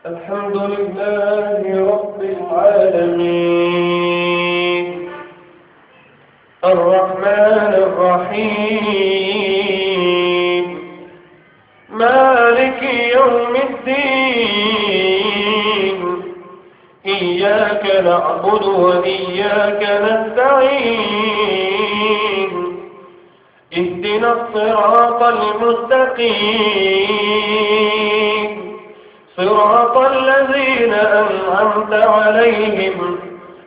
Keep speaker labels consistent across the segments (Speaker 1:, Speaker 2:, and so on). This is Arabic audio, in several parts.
Speaker 1: الحمد لله رب العالمين الرحمن الرحيم مالك يوم الدين إياك نعبد وإياك نستعين اهدنا الصراط المستقيم صراط الذين أنعمت عليهم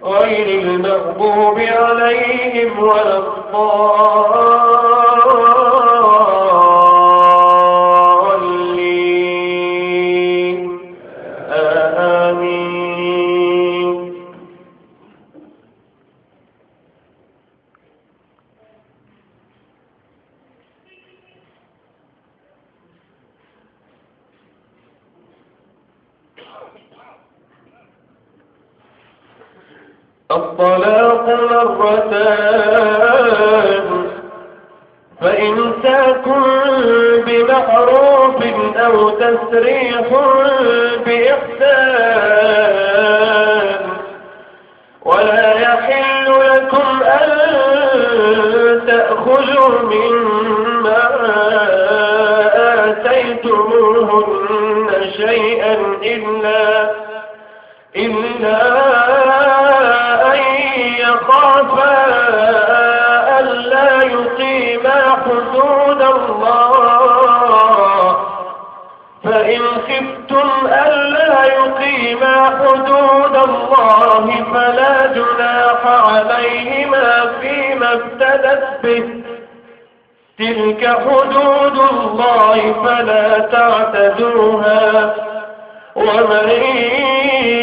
Speaker 1: غير المغضوب عليهم ولا الضالين آمين. الطلاق مرتان فإمساك بمعروف أو تسريح بإحسان ولا يحل لكم أن تأخذوا مما آتيتموهن شيئا إلا أن يخافا ألا يقيما حدود الله فإن خفتم ألا يقيما حدود الله فلا جناح عليهما فيما افتدت به تلك حدود الله فلا تعتدوها ومن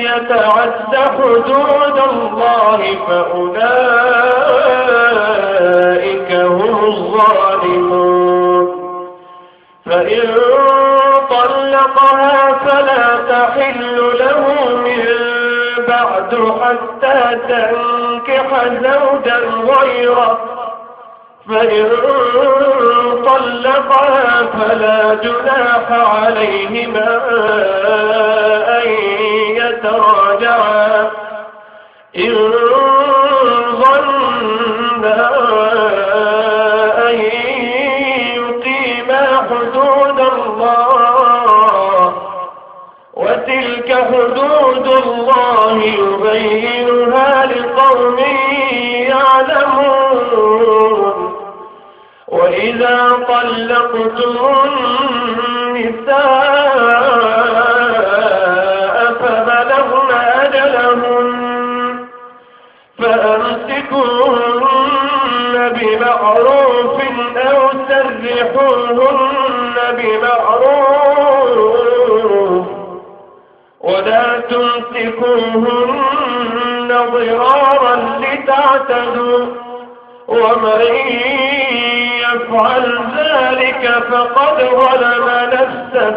Speaker 1: يتعد حدود الله فأولئك هم الظالمون. فإن طلقها فلا تحل له من بعد حتى تنكح زوجا غيره فإن طلقها فلا جناح عليهما أن يتراجعا إن ظنا أن يقيما حدود الله وتلك حدود الله يبينها لقوم يعلمون. وإذا طلقتم النساء فبلغن أجلهن فأمسكوهن بمعروف أو سرحوهن بمعروف ولا تمسكوهن ضرارا لتعتدوا ومن يفعل ذلك فقد ظلم نفسه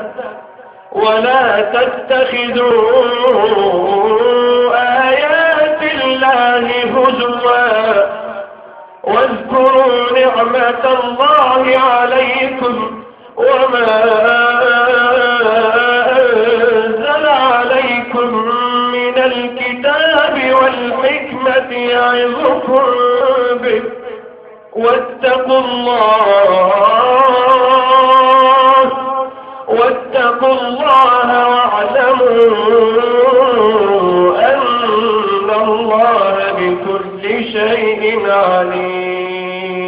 Speaker 1: ولا تتخذوا آيات الله هزوا واذكروا نعمة الله عليكم وما أنزل عليكم من الكتاب والحكمة يعظكم به واتقوا الله واعلموا أن الله بكل شيء عليم.